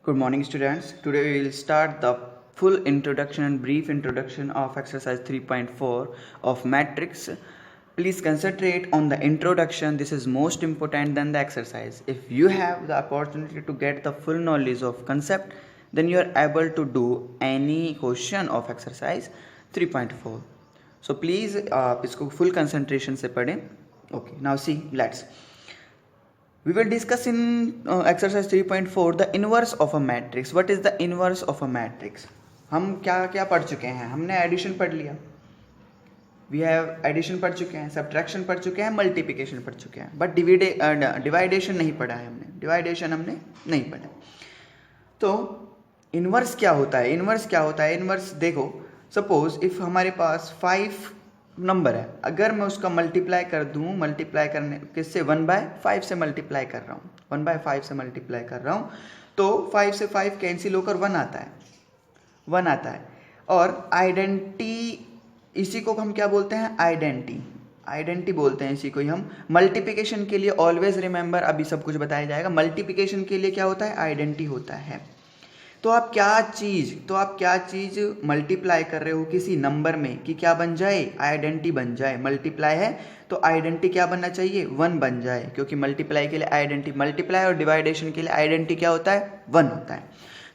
Good morning, students. Today we will start the full introduction and brief introduction of exercise 3.4 of matrix. Please concentrate on the introduction. This is most important than the exercise. If you have the opportunity to get the full knowledge of concept, then you are able to do any question of exercise 3.4. So please इसको full concentration से पढ़ें. Okay, now see, let's. We will discuss in exercise 3.4 the inverse of a matrix. What is the inverse of a matrix? हम क्या क्या पढ़ चुके हैं? हमने एडिशन पढ़ लिया, वी हैव एडिशन पढ़ चुके हैं, सब्ट्रैक्शन पढ़ चुके हैं, मल्टीप्लिकेशन पढ़ चुके हैं, बट डिवाइडेशन नहीं पढ़ा है हमने. डिवाइडेशन हमने नहीं पढ़ा. तो इनवर्स क्या होता है? इनवर्स क्या होता है? इनवर्स देखो, सपोज इफ हमारे पास 5 नंबर है, अगर मैं उसका मल्टीप्लाई कर दूं, मल्टीप्लाई करने किससे? 1/5 से मल्टीप्लाई कर रहा हूँ, 1/5 से मल्टीप्लाई कर रहा हूँ, तो 5 से 5 कैंसिल होकर 1 आता है, 1 आता है. और आइडेंटिटी, इसी को हम क्या बोलते हैं? आइडेंटिटी बोलते हैं इसी को ही हम. मल्टीप्लिकेशन के लिए ऑलवेज रिमेंबर, अभी सब कुछ बताया जाएगा. मल्टीप्लिकेशन के लिए क्या होता है? आइडेंटिटी होता है. तो आप क्या चीज़ मल्टीप्लाई कर रहे हो किसी नंबर में कि क्या बन जाए? आइडेंटिटी बन जाए. मल्टीप्लाई है तो आइडेंटिटी क्या बनना चाहिए? 1 बन जाए, क्योंकि मल्टीप्लाई के लिए आइडेंटिटी, मल्टीप्लाई और डिवाइडेशन के लिए आइडेंटिटी क्या होता है? 1 होता है.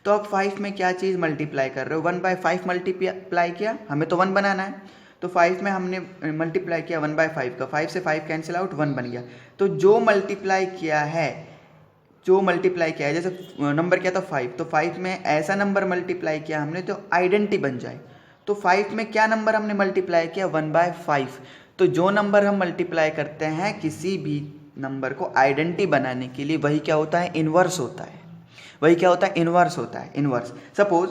तो आप 5 में क्या चीज़ मल्टीप्लाई कर रहे हो? 1/5 मल्टीप्लाई किया, हमें तो 1 बनाना है, तो 5 में हमने मल्टीप्लाई किया 1/5 का, 5 से 5 कैंसिल आउट, 1 बन गया. तो जो मल्टीप्लाई किया है, जैसे नंबर क्या था? 5, तो 5 में ऐसा नंबर मल्टीप्लाई किया हमने तो आइडेंटिटी बन जाए. तो 5 में क्या नंबर हमने मल्टीप्लाई किया? 1/5. तो जो नंबर हम मल्टीप्लाई करते हैं किसी भी नंबर को आइडेंटिटी बनाने के लिए, वही क्या होता है? इनवर्स होता है. वही क्या होता है? इनवर्स होता है. इनवर्स. सपोज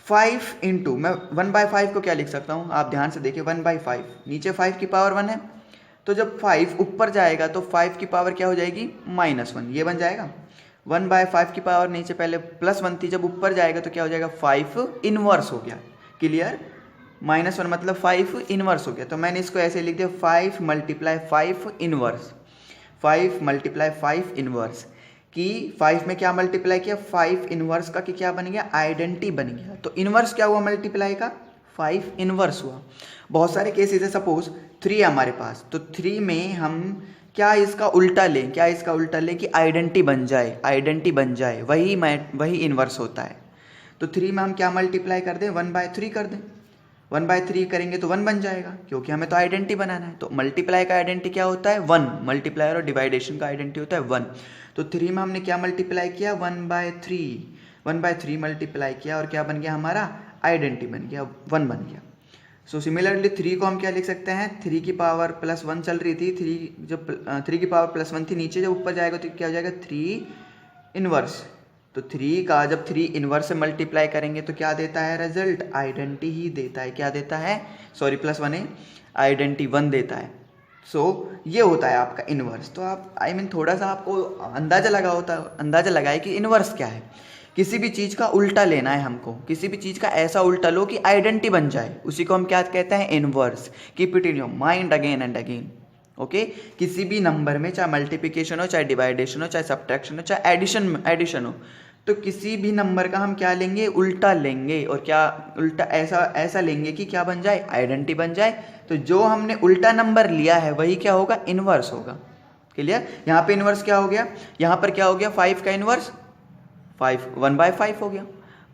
5 इंटू, मैं 1/5 को क्या लिख सकता हूँ? आप ध्यान से देखिए, 1/5, नीचे 5 की पावर 1 है, तो जब 5 ऊपर जाएगा तो 5 की पावर क्या हो जाएगी? -1. ये बन जाएगा. 1/5 की पावर नीचे पहले +1 थी, जब ऊपर जाएगा तो क्या हो जाएगा? 5 इनवर्स हो गया. क्लियर? -1 मतलब 5 इनवर्स हो गया. तो मैंने इसको ऐसे लिख दिया, 5 × 5 इनवर्स. 5 × 5 इनवर्स कि 5 में क्या मल्टीप्लाई किया? 5 इनवर्स का, कि क्या बन गया? आइडेंटिटी बन गया. तो इनवर्स क्या हुआ मल्टीप्लाई का? 5 इनवर्स हुआ. बहुत सारे केसेस है, सपोज 3 है हमारे पास, तो 3 में हम क्या इसका उल्टा लें? कि आइडेंटिटी बन जाए, वही इनवर्स होता है. तो 3 में हम क्या मल्टीप्लाई कर दें? 1/3 कर दें. 1/3 करेंगे तो 1 बन जाएगा, क्योंकि हमें तो आइडेंटिटी बनाना है. तो मल्टीप्लाई का आइडेंटिटी क्या होता है? 1. मल्टीप्लायर और डिवाइडेशन का आइडेंटिटी होता है 1. तो 3 में हमने क्या मल्टीप्लाई किया? 1/3 मल्टीप्लाई किया, और क्या बन गया हमारा? आइडेंटिटी बन गया, 1 बन गया. सो सिमिलरली 3 को हम क्या लिख सकते हैं? 3 की पावर +1 चल रही थी, 3 की पावर +1 थी, नीचे जब ऊपर जाएगा तो क्या हो जाएगा? 3 इनवर्स. तो 3 का जब 3 इनवर्स से मल्टीप्लाई करेंगे तो क्या देता है रिजल्ट? आइडेंटिटी ही देता है. क्या देता है? सॉरी, +1 है, आइडेंटिटी 1 देता है. सो ये होता है आपका इनवर्स. तो आप थोड़ा सा आपको अंदाज़ा लगाए कि इनवर्स क्या है. किसी भी चीज़ का उल्टा लेना है हमको, किसी भी चीज़ का ऐसा उल्टा लो कि आइडेंटिटी बन जाए, उसी को हम क्या कहते हैं? Inverse. Keep it in your mind again and again. Okay. किसी भी नंबर में, चाहे मल्टीप्लिकेशन हो, चाहे डिवाइडेशन हो, चाहे सब्ट्रैक्शन हो, चाहे एडिशन हो, तो किसी भी नंबर का हम क्या लेंगे? उल्टा लेंगे. और क्या उल्टा? ऐसा लेंगे कि क्या बन जाए? आइडेंटिटी बन जाए. तो जो हमने उल्टा नंबर लिया है वही क्या होगा? इनवर्स होगा. क्लियर? यहाँ पे इनवर्स क्या हो गया? यहाँ पर क्या हो गया? 5 का इनवर्स 1/5 हो गया.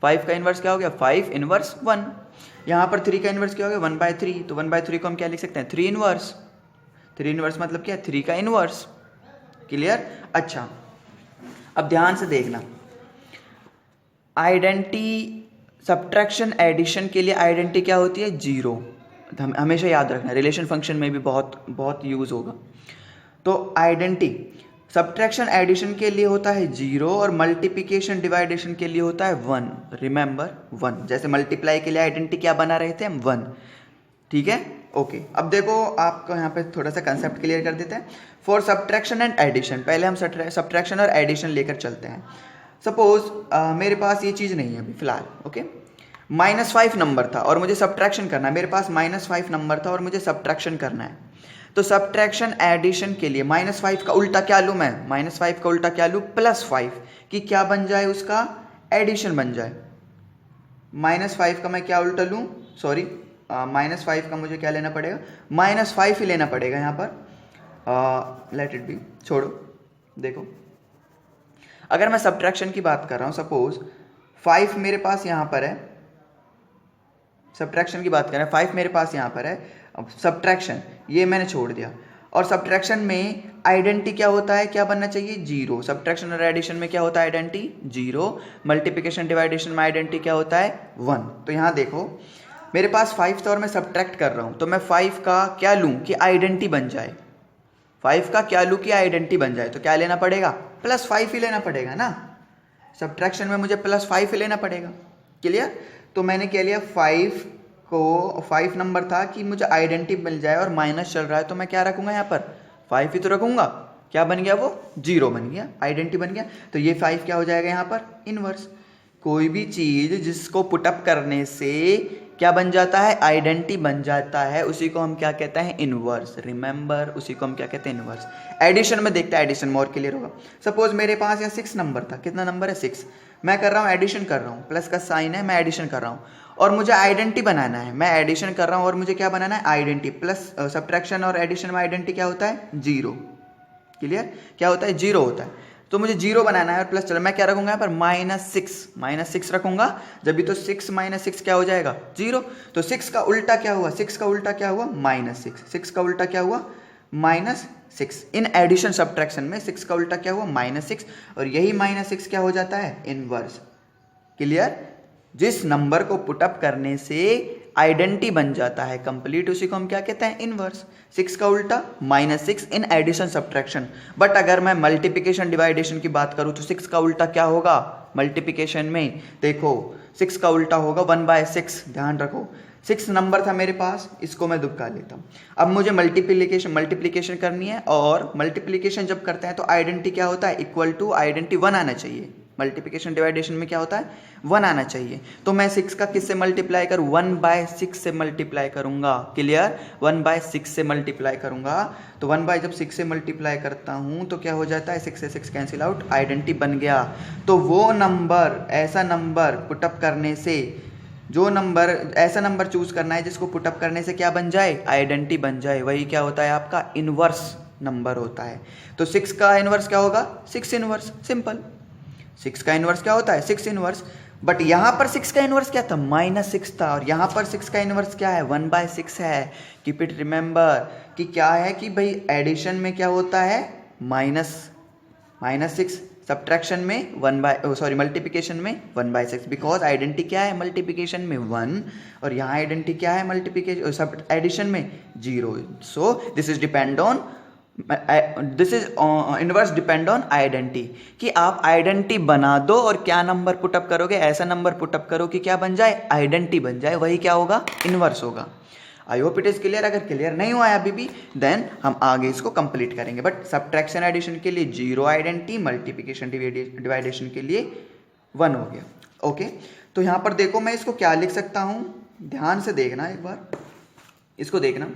5 का इनवर्स क्या हो गया? 5 इनवर्स 1. यहाँ पर 3 का इनवर्स क्या हो गया? 1/3. तो 1/3 को हम क्या लिख सकते हैं? 3 इनवर्स. 3 इनवर्स मतलब क्या? 3 का इनवर्स. क्लियर? अच्छा, अब ध्यान से देखना, आइडेंटिटी, सब्ट्रैक्शन, एडिशन के लिए आइडेंटिटी क्या होती है? 0. हमेशा याद रखना, रिलेशन फंक्शन में भी बहुत यूज होगा. तो आइडेंटिटी सब्ट्रैक्शन एडिशन के लिए होता है 0, और मल्टीप्लिकेशन डिवाइडेशन के लिए होता है 1. रिमेंबर 1. जैसे मल्टीप्लाई के लिए आइडेंटिटी क्या बना रहे थे हम? 1. ठीक है? ओके. अब देखो, आपको यहाँ पे थोड़ा सा कंसेप्ट क्लियर कर देते हैं. फॉर सब्ट्रैक्शन एंड एडिशन, पहले हम सब्ट्रैक्शन और एडिशन लेकर चलते हैं. सपोज मेरे पास ये चीज़ नहीं है अभी फिलहाल. ओके. -5 नंबर था और मुझे सब्ट्रैक्शन करना है. मेरे पास -5 नंबर था और मुझे सब्ट्रैक्शन करना है. तो सब्ट्रैक्शन एडिशन के लिए -5 का उल्टा क्या लूँ मैं? -5 का उल्टा क्या लूँ? +5, कि क्या बन जाए उसका? एडिशन बन जाए। -5 का मैं क्या उल्टा लूँ, सॉरी -5 का मुझे क्या लेना पड़ेगा, -5 ही लेना पड़ेगा यहाँ पर। लेट इट बी, छोड़ो। देखो अगर मैं सब्ट्रैक्शन की बात कर रहा हूँ, सपोज 5 मेरे पास यहाँ पर है, सब्ट्रैक्शन की बात कर रहे हैं, 5 मेरे पास यहाँ पर है। अब सब्ट्रैक्शन ये मैंने छोड़ दिया, और सब्ट्रैक्शन में आइडेंटिटी क्या होता है, क्या बनना चाहिए, 0। सब्ट्रैक्शन और एडिशन में क्या होता है, आइडेंटिटी 0। मल्टीप्लिकेशन डिवाइडेशन में आइडेंटिटी क्या होता है, 1। तो यहाँ देखो मेरे पास 5 था और मैं सब्ट्रैक्ट कर रहा हूँ, तो मैं 5 का क्या लूँ कि आइडेंटिटी बन जाए, 5 का क्या लूँ कि आइडेंटिटी बन जाए, तो क्या लेना पड़ेगा, +5 ही लेना पड़ेगा ना। सब्ट्रैक्शन में मुझे +5 ही लेना पड़ेगा। क्लियर। तो मैंने क्या लिया, 5 नंबर था कि मुझे आइडेंटिटी मिल जाए और माइनस चल रहा है, तो मैं क्या रखूंगा यहाँ पर, 5 ही तो रखूंगा। क्या बन गया, वो 0 बन गया, आइडेंटिटी बन गया। तो ये 5 क्या हो जाएगा यहाँ पर, इनवर्स। कोई भी चीज जिसको पुटअप करने से क्या बन जाता है, आइडेंटिटी बन जाता है, उसी को हम क्या कहते हैं, इनवर्स। रिमेंबर, उसी को हम क्या कहते हैं, इनवर्स। एडिशन में देखते हैं, एडिशन में और क्लियर होगा। सपोज मेरे पास यहाँ 6 नंबर था, कितना नंबर है, 6। मैं कर रहा हूँ एडिशन कर रहा हूँ, प्लस का साइन है, मैं एडिशन कर रहा हूँ और मुझे आइडेंटिटी बनाना है। मैं एडिशन कर रहा हूँ और मुझे क्या बनाना है, आइडेंटिटी। प्लस सब्ट्रैक्शन और एडिशन में आइडेंटिटी क्या होता है, 0। क्लियर, क्या होता है, 0 होता है। तो मुझे 0 बनाना है और प्लस चलो मैं क्या रखूंगा यहाँ पर, -6 रखूंगा। जब भी तो 6 - 6 क्या हो जाएगा, 0। तो 6 का उल्टा क्या हुआ, 6 का उल्टा क्या हुआ, -6। 6 का उल्टा क्या हुआ, -6। इन एडिशन सब्ट्रैक्शन में 6 का उल्टा क्या हुआ, -6। और यही -6 क्या हो जाता है, इनवर्स। क्लियर। जिस नंबर को पुटअप करने से आइडेंटिटी बन जाता है कंप्लीट, उसी को हम क्या कहते हैं, इनवर्स। 6 का उल्टा -6 इन एडिशन सब्ट्रैक्शन। बट अगर मैं मल्टीप्लिकेशन डिवाइडेशन की बात करूं तो 6 का उल्टा क्या होगा, मल्टीप्लिकेशन में देखो 6 का उल्टा होगा 1/6। ध्यान रखो 6 नंबर था मेरे पास, इसको मैं दुबका लेता हूँ। अब मुझे मल्टीप्लिकेशन करनी है, और मल्टीप्लिकेशन जब करते हैं तो आइडेंटिटी क्या होता है, इक्वल टू आइडेंटिटी 1 आना चाहिए। मल्टीप्लिकेशन डिवाइडेशन में क्या होता है, 1 आना चाहिए। तो मैं 6 का किससे मल्टीप्लाई करूँ, 1/6 से मल्टीप्लाई करूंगा। क्लियर, 1/6 से मल्टीप्लाई करूंगा। तो 1/6 से मल्टीप्लाई करता हूं तो क्या हो जाता है, 6 से 6 कैंसिल आउट, आइडेंटिटी बन गया। तो वो नंबर, ऐसा नंबर पुटअप करने से, जो नंबर, ऐसा नंबर चूज करना है जिसको पुटअप करने से क्या बन जाए, आइडेंटिटी बन जाए, वही क्या होता है आपका इनवर्स नंबर होता है। तो 6 का इनवर्स क्या होगा, 6 इनवर्स। सिंपल। 6 का इनवर्स क्या होता है, 6 इनवर्स। बट यहां पर 6 का इनवर्स क्या था, -6 था, और यहां पर 6 का इनवर्स क्या है, 1/6 है। कीप इट रिमेंबर कि क्या है कि भाई एडिशन में क्या होता है, -6, सब्ट्रैक्शन में मल्टीप्लिकेशन में 1/6। बिकॉज आइडेंटिटी क्या है मल्टीप्लिकेशन में 1, और यहाँ आइडेंटिटी क्या है मल्टीप्लिकेशन सब एडिशन में 0। So this is inverse depend on identity, कि आप आइडेंटिटी बना दो और क्या नंबर पुटअप करोगे, ऐसा नंबर पुटअप करो कि क्या बन जाए, आइडेंटिटी बन जाए, वही क्या होगा, इनवर्स होगा। आई होप इट इज क्लियर। अगर क्लियर नहीं हुआ है अभी भी, देन हम आगे इसको कंप्लीट करेंगे। बट सब्ट्रैक्शन एडिशन के लिए 0 आइडेंटिटी, मल्टीप्लिकेशन डिवाइडेशन के लिए 1 हो गया। ओके, तो यहाँ पर देखो मैं इसको क्या लिख सकता हूँ, ध्यान से देखना एक बार, इसको देखना।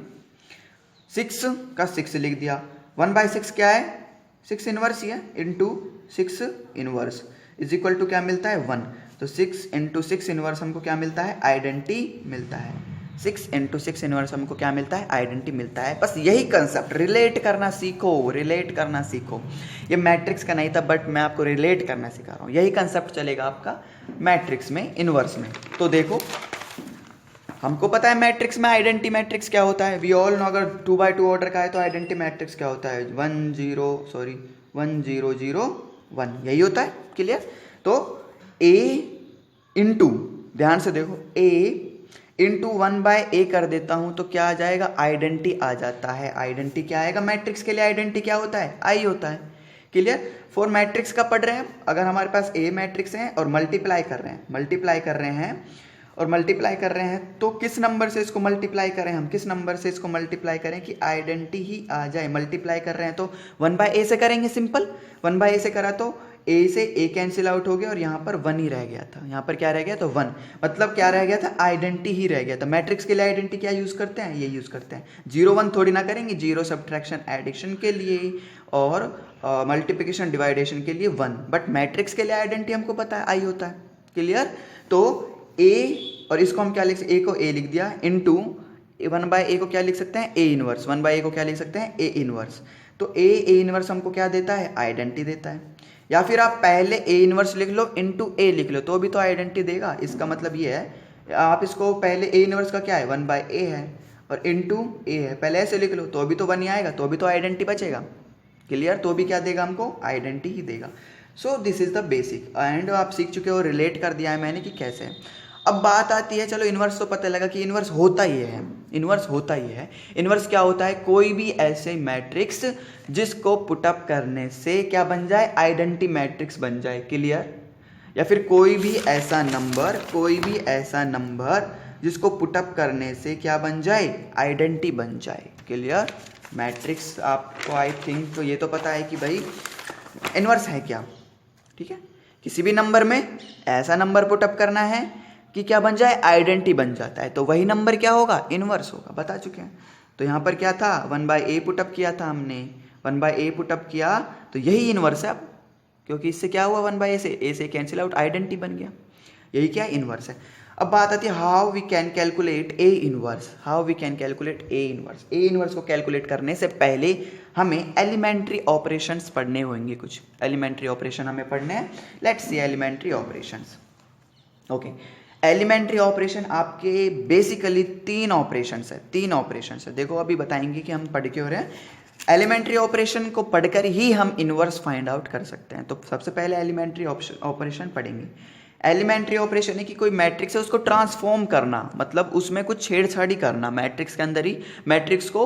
6 का 6 लिख दिया, 1/6 क्या है, 6 इनवर्स ही है, into 6 inverse is equal to क्या मिलता है, 1। तो 6 × 6 इनवर्स हमको क्या मिलता है, आइडेंटिटी मिलता है। 6 × 6 इनवर्स हमको क्या मिलता है, आइडेंटिटी मिलता है। बस यही कंसेप्ट, रिलेट करना सीखो, रिलेट करना सीखो। ये मैट्रिक्स का नहीं था, बट मैं आपको रिलेट करना सिखा रहा हूँ। यही कंसेप्ट चलेगा आपका मैट्रिक्स में, इनवर्स में। तो देखो हमको पता है मैट्रिक्स में आइडेंटिटी मैट्रिक्स क्या होता है, वी ऑल नो। अगर 2x2 ऑर्डर का है तो आइडेंटिटी मैट्रिक्स क्या होता है, 1 0 0 1, यही होता है। क्लियर। तो a इंटू, ध्यान से देखो, a इंटू 1/a कर देता हूं तो क्या आ जाएगा, आइडेंटिटी आ जाता है। आइडेंटिटी क्या आएगा, मैट्रिक्स के लिए आइडेंटिटी क्या होता है, आई होता है। क्लियर। फॉर मैट्रिक्स का पढ़ रहे हैं, अगर हमारे पास a मैट्रिक्स है और मल्टीप्लाई कर रहे हैं तो किस नंबर से इसको मल्टीप्लाई करें, हम किस नंबर से इसको मल्टीप्लाई करें कि आइडेंटिटी ही आ जाए। मल्टीप्लाई कर रहे हैं तो 1/a से करेंगे, सिंपल। 1/a से करा तो ए से ए कैंसिल आउट हो गया और यहाँ पर 1 ही रह गया था, यहाँ पर क्या रह गया तो 1, मतलब क्या रह गया था, आइडेंटिटी ही रह गया था। मैट्रिक्स के लिए आइडेंटिटी क्या यूज़ करते हैं, ये यूज़ करते हैं। 0 1 थोड़ी ना करेंगे, 0 सब्ट्रैक्शन एडिशन के लिए और मल्टीप्लिकेशन डिवाइडेशन के लिए 1, बट मैट्रिक्स के लिए आइडेंटिटी हमको पता है आई होता है। क्लियर? तो ए और इसको हम क्या लिख सकते, ए को ए लिख दिया इनटू 1/a को क्या लिख सकते हैं, ए इनवर्स। 1/a को क्या लिख सकते हैं, ए इनवर्स। तो ए इनवर्स हमको क्या देता है, आइडेंटिटी देता है। या फिर आप पहले ए इनवर्स लिख लो इनटू ए लिख लो तो भी तो आइडेंटिटी देगा। इसका मतलब ये है आप इसको पहले ए इनवर्स का क्या है 1/a है और इनटू ए है, पहले ऐसे लिख लो तो भी तो 1 ही आएगा, तो भी तो आइडेंटिटी बचेगा। क्लियर? तो भी क्या देगा हमको, आइडेंटिटी ही देगा। So this is the basic and आप सीख चुके हो, रिलेट कर दिया है मैंने कि कैसे। अब बात आती है, चलो इन्वर्स तो पता लगा कि इन्वर्स होता ही है, इन्वर्स होता ही है। इन्वर्स क्या होता है, कोई भी ऐसे मैट्रिक्स जिसको पुटअप करने से क्या बन जाए, आइडेंटिटी मैट्रिक्स बन जाए। क्लियर? या फिर कोई भी ऐसा नंबर जिसको पुटअप करने से क्या बन जाए, आइडेंटिटी बन जाए। क्लियर? मैट्रिक्स आपको आई थिंक तो ये तो पता है कि भाई इन्वर्स है क्या। ठीक है, किसी भी नंबर में ऐसा नंबर पुटअप करना है कि क्या बन जाए, आइडेंटिटी बन जाता है, तो वही नंबर क्या होगा, इन्वर्स होगा। बता चुके हैं। तो यहाँ पर क्या था, 1/a पुटअप किया था हमने, 1/a पुटअप किया तो यही इन्वर्स है अब, क्योंकि इससे क्या हुआ, 1/a से a से कैंसिल आउट, आइडेंटिटी बन गया। यही क्या, इन्वर्स है। अब बात आती है how we can calculate A inverse. How we can calculate A inverse. A inverse को कैलकुलेट करने से पहले हमें एलिमेंट्री ऑपरेशंस पढ़ने होंगे। कुछ एलिमेंट्री ऑपरेशन हमें पढ़ने हैं। Let's see elementary operations. Okay, elementary operation आपके बेसिकली 3 ऑपरेशंस है। 3 ऑपरेशंस है, देखो अभी बताएंगे कि हम पढ़ के हो रहे हैं। एलिमेंट्री ऑपरेशन को पढ़कर ही हम इनवर्स फाइंड आउट कर सकते हैं। तो सबसे पहले एलिमेंट्री ऑपरेशन पढ़ेंगे। एलिमेंट्री ऑपरेशन है कि कोई मैट्रिक्स है उसको ट्रांसफॉर्म करना, मतलब उसमें कुछ छेड़छाड़ी करना, मैट्रिक्स के अंदर ही मैट्रिक्स को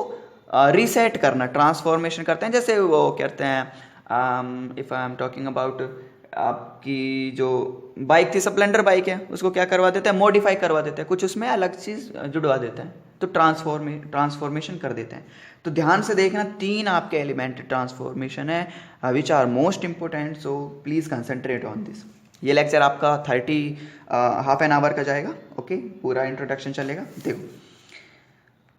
रीसेट करना, ट्रांसफॉर्मेशन करते हैं। जैसे वो कहते हैं, if I am talking about आपकी जो बाइक थी, स्प्लेंडर बाइक है, उसको क्या करवा देते हैं, मॉडिफाई करवा देते हैं, कुछ उसमें अलग चीज़ जुड़वा देते हैं, तो ट्रांसफॉर्मेशन कर देते हैं। तो ध्यान से देखना, 3 आपके एलिमेंट्री ट्रांसफॉर्मेशन है which are most important, so please concentrate on this. ये लेक्चर आपका 30 ½ आवर का जाएगा। ओके, पूरा इंट्रोडक्शन चलेगा। देखो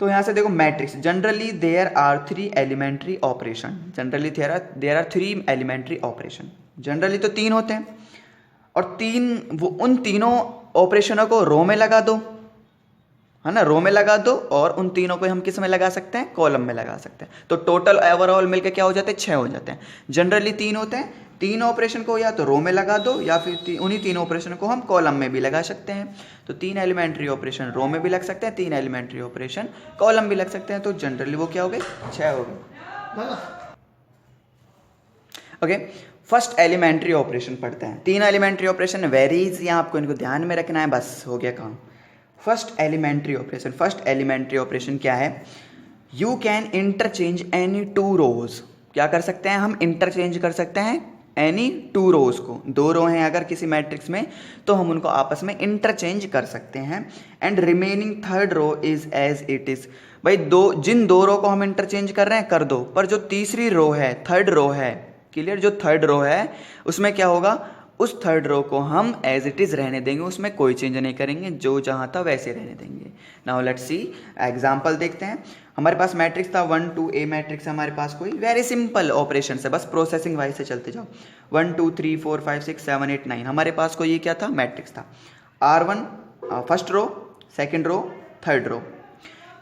तो यहाँ से देखो, matrix generally there are 3 elementary operation. Generally there are 3 elementary operation. Generally तो 3 होते हैं और उन तीनों ऑपरेशनों को रो में लगा दो, है ना, रो में लगा दो, और उन तीनों को हम किस में लगा सकते हैं, कॉलम में लगा सकते हैं। तो टोटल ओवरऑल मिलकर क्या हो जाते हैं, 6 हो जाते हैं। जनरली 3 होते हैं। 3 ऑपरेशन को या तो रो में लगा दो या फिर उन्हीं 3 ऑपरेशन को हम कॉलम में भी लगा सकते हैं। तो 3 एलिमेंट्री ऑपरेशन रो में भी लग सकते हैं, 3 एलिमेंट्री ऑपरेशन कॉलम भी लग सकते हैं। तो जनरली वो क्या हो गए, 6 हो गए। ओके, फर्स्ट एलिमेंट्री ऑपरेशन पढ़ते हैं। 3 एलिमेंट्री ऑपरेशन वेरी इजी, आपको इनको ध्यान में रखना है, बस हो गया काम। First elementary operation. First elementary operation क्या है, you can interchange any 2 rows. क्या कर सकते हैं हम, इंटरचेंज कर सकते हैं एनी 2 रोज को। 2 रो हैं अगर किसी मैट्रिक्स में तो हम उनको आपस में इंटरचेंज कर सकते हैं। And remaining 3rd row is as it is. भाई जिन 2 रो को हम इंटरचेंज कर रहे हैं कर दो, पर जो तीसरी रो है, 3rd रो है, क्लियर, जो 3rd रो है उसमें क्या होगा, उस 3rd रो को हम एज इट इज रहने देंगे, उसमें कोई चेंज नहीं करेंगे, जो जहाँ था वैसे रहने देंगे। नाउ लेट्स सी एग्जांपल देखते हैं। हमारे पास मैट्रिक्स था 1 2 ए मैट्रिक्स है हमारे पास, कोई वेरी सिंपल ऑपरेशन है, बस प्रोसेसिंग वाइज से चलते जाओ। 1 2 3 4 5 6 7 8 9 हमारे पास कोई ये क्या था, मैट्रिक्स था। R1 first row, second row, 3rd रो।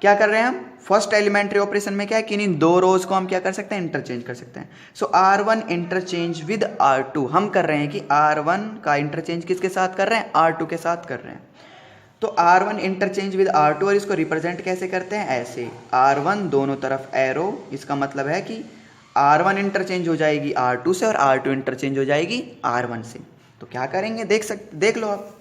क्या कर रहे हैं हम, फर्स्ट एलिमेंट्री ऑपरेशन में क्या है कि इन 2 रोज को हम क्या कर सकते हैं, इंटरचेंज कर सकते हैं। सो R1 इंटरचेंज विद R2। हम कर रहे हैं कि R1 का इंटरचेंज किसके साथ कर रहे हैं, R2 के साथ कर रहे हैं। तो R1 इंटरचेंज विद R2, और इसको रिप्रेजेंट कैसे करते हैं, ऐसे R1 दोनों तरफ एरो, इसका मतलब है कि R1 इंटरचेंज हो जाएगी R2 से और R2 इंटरचेंज हो जाएगी R1 से। तो क्या करेंगे, देख लो आप,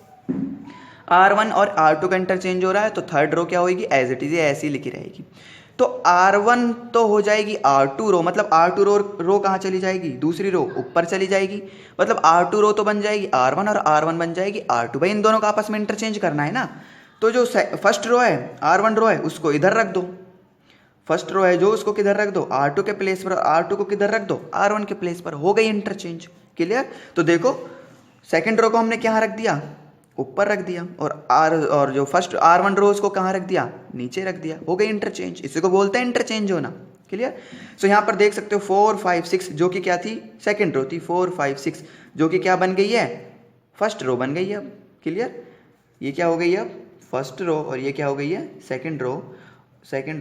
R1 और R2 का इंटरचेंज हो रहा है, तो 3rd रो क्या होगी, एज इट इज ऐसी लिखी रहेगी। तो R1 तो हो जाएगी R2 रो, मतलब R2 रो कहाँ चली जाएगी, दूसरी रो ऊपर चली जाएगी, मतलब R2 रो तो बन जाएगी R1 और R1 बन जाएगी R2। भाई इन दोनों का आपस में इंटरचेंज करना है ना, तो जो फर्स्ट रो है R1 रो है उसको इधर रख दो, फर्स्ट रो है जो उसको किधर रख दो, R2 के प्लेस पर, R2 को किधर रख दो, R1 के प्लेस पर, हो गई इंटरचेंज। क्लियर। तो देखो सेकंड रो को हमने कहाँ रख दिया, ऊपर रख दिया, और जो फर्स्ट R1 रो उसको कहाँ रख दिया, नीचे रख दिया, हो गई इंटरचेंज। इसी को बोलते हैं इंटरचेंज होना। क्लियर। सो यहाँ पर देख सकते हो 4 5 6 जो कि क्या थी, सेकंड रो थी, 4 5 6 जो कि क्या बन गई है, फर्स्ट रो बन गई है अब। क्लियर। ये क्या हो गई है अब, फर्स्ट रो, और ये क्या हो गई है, सेकंड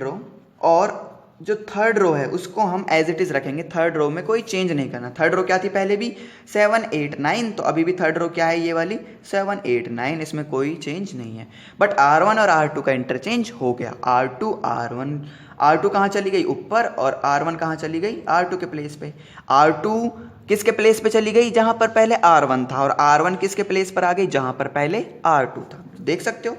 रो। और जो थर्ड रो है उसको हम एज इट इज रखेंगे, थर्ड रो में कोई चेंज नहीं करना। थर्ड रो क्या थी पहले भी, 7 8 9, तो अभी भी थर्ड रो क्या है, ये वाली 7 8 9, इसमें कोई चेंज नहीं है। बट R1 और R2 का इंटरचेंज हो गया। R2 कहाँ चली गई, ऊपर, और R1 कहाँ चली गई, R2 के प्लेस पे। R2 किसके प्लेस पे चली गई, जहां पर पहले R1 था, और R1 किसके प्लेस पर आ गई, जहां पर पहले R2 था। देख सकते हो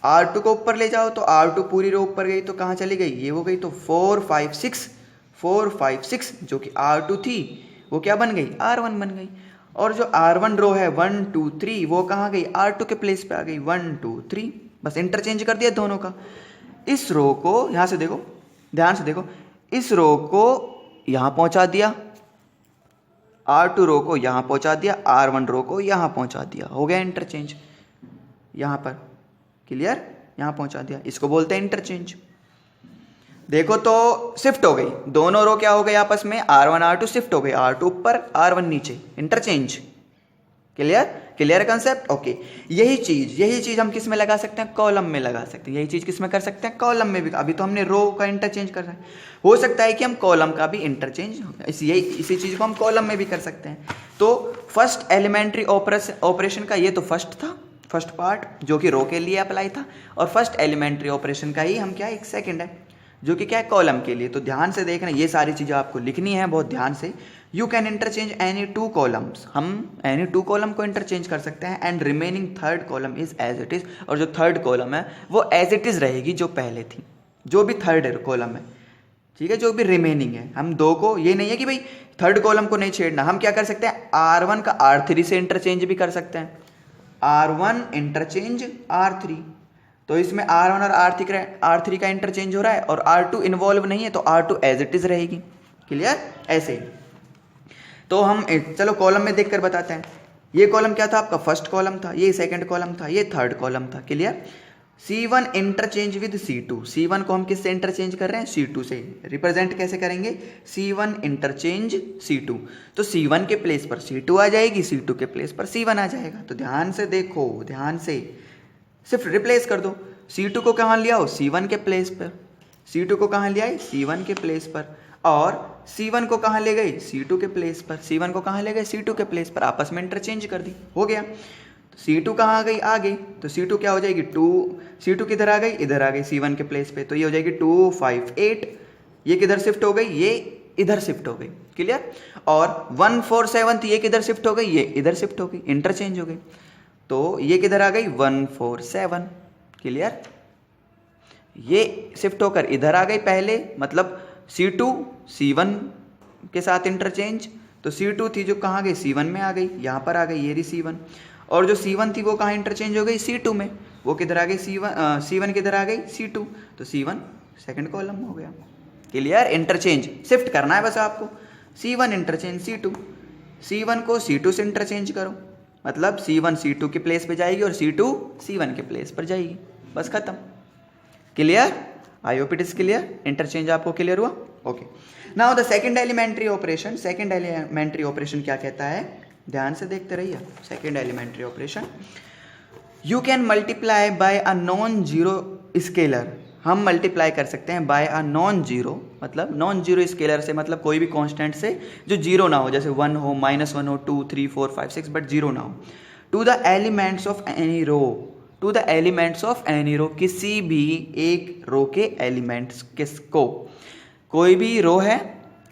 R2 को ऊपर ले जाओ तो R2 पूरी रो ऊपर गई, तो कहाँ चली गई, ये हो गई। तो 4 5 6 जो कि R2 थी वो क्या बन गई, R1 बन गई। और जो R1 रो है 1 2 3 वो कहाँ गई, R2 के प्लेस पे आ गई, 1 2 3, बस इंटरचेंज कर दिया दोनों का। इस रो को यहाँ से देखो, ध्यान से देखो, इस रो को यहाँ पहुँचा दिया, R2 रो को यहाँ पहुँचा दिया, R1 रो को यहाँ पहुँचा दिया, हो गया इंटरचेंज यहाँ पर। क्लियर। यहाँ पहुँचा दिया, इसको बोलते हैं इंटरचेंज। देखो तो शिफ्ट हो गई, दोनों रो क्या हो गई आपस में, R1 R2 शिफ्ट हो गई, R2 ऊपर R1 नीचे, इंटरचेंज। Clear concept. ओके। यही चीज हम किस में लगा सकते हैं, कॉलम में लगा सकते हैं। यही चीज किस में कर सकते हैं, कॉलम में भी। अभी तो हमने रो का इंटरचेंज कर रहे हैं, हो सकता है कि हम कॉलम का भी इंटरचेंज, इसी चीज को हम कॉलम में भी कर सकते हैं। तो फर्स्ट एलिमेंट्री ऑपरेशन का ये तो फर्स्ट था, फर्स्ट पार्ट जो कि रो के लिए अप्लाई था, और फर्स्ट एलिमेंट्री ऑपरेशन का ही हम क्या, एक सेकंड है जो कि क्या है, कॉलम के लिए। तो ध्यान से देखना, ये सारी चीज़ें आपको लिखनी है बहुत ध्यान से। You can interchange any 2 columns, हम एनी 2 कॉलम को इंटरचेंज कर सकते हैं, and remaining third column is as it is, और जो थर्ड कॉलम है वो एज इट इज रहेगी जो पहले थी, जो भी थर्ड कॉलम है, ठीक है, जो भी रिमेनिंग है। हम दो को, ये नहीं है कि भाई थर्ड कॉलम को नहीं छेड़ना, हम क्या कर सकते हैं, R1 का R3 से इंटरचेंज भी कर सकते हैं, R1 इंटरचेंज R3। तो इसमें R1 और R3 का इंटरचेंज हो रहा है, और R2 इन्वॉल्व नहीं है, तो R2 एज इट इज रहेगी। क्लियर। ऐसे ही तो हम चलो कॉलम में देखकर बताते हैं। ये कॉलम क्या था आपका, फर्स्ट कॉलम था, ये सेकंड कॉलम था, ये थर्ड कॉलम था। Clear. C1 interchange with C2, C1 को हम किससे इंटरचेंज कर रहे हैं, C2 से। रिप्रेजेंट कैसे करेंगे, C1 इंटरचेंज C2, तो C1 के प्लेस पर C2 आ जाएगी, C2 के प्लेस पर C1 आ जाएगा। तो ध्यान से देखो, ध्यान से सिर्फ रिप्लेस कर दो। C2 को कहाँ ले आओ, C1 के प्लेस पर, C2 को कहाँ ले आए, C1 के प्लेस पर, और C1 को कहाँ ले गए, C2 के प्लेस पर, C1 को कहाँ ले गए, C2 के प्लेस पर, आपस में इंटरचेंज कर दी, हो गया। तो C2 कहाँ आ गई, आ गई, तो C2 क्या हो जाएगी, 2, C2 किधर आ गई, इधर आ गई C1 के प्लेस पे, तो ये हो जाएगी 2 5 8, ये किधर शिफ्ट हो गई, ये इधर शिफ्ट हो गई। क्लियर। और 1 4 7 ये किधर शिफ्ट हो गई, ये इधर शिफ्ट हो गई, इंटरचेंज हो गई। तो ये किधर आ गई, 1 4 7। क्लियर। ये शिफ्ट होकर इधर आ गई पहले, मतलब C2 C1 के साथ इंटरचेंज, तो C2 थी जो कहाँ गई, C1 में आ गई, यहाँ पर आ गई, ये रही C1। और जो C1 थी वो कहाँ इंटरचेंज हो गई, C2 में, वो किधर आ गई, C1 किधर आ गई, C2, तो C1 सेकंड कॉलम हो गया। क्लियर। इंटरचेंज शिफ्ट करना है बस आपको, C1 इंटरचेंज C2, C1 को C2 से इंटरचेंज करो, मतलब C1 C2 के प्लेस पे जाएगी और C2 C1 के प्लेस पर जाएगी, बस खत्म। Clear. I hope it is clear. Interchange आपको क्लियर हुआ। Okay. Now the second elementary operation, second elementary operation क्या कहता है, ध्यान से देखते रहिए। Second elementary operation, you can multiply by a non zero scalar, हम मल्टीप्लाई कर सकते हैं बाय अ नॉन जीरो, मतलब नॉन जीरो स्केलर से, मतलब कोई भी कांस्टेंट से जो जीरो ना हो, जैसे 1 हो, -1 हो, 2 3 4 5 6, बट जीरो ना हो। To the elements of any row, to the elements of any row, किसी भी एक रो के एलिमेंट्स किसको, कोई भी रो है,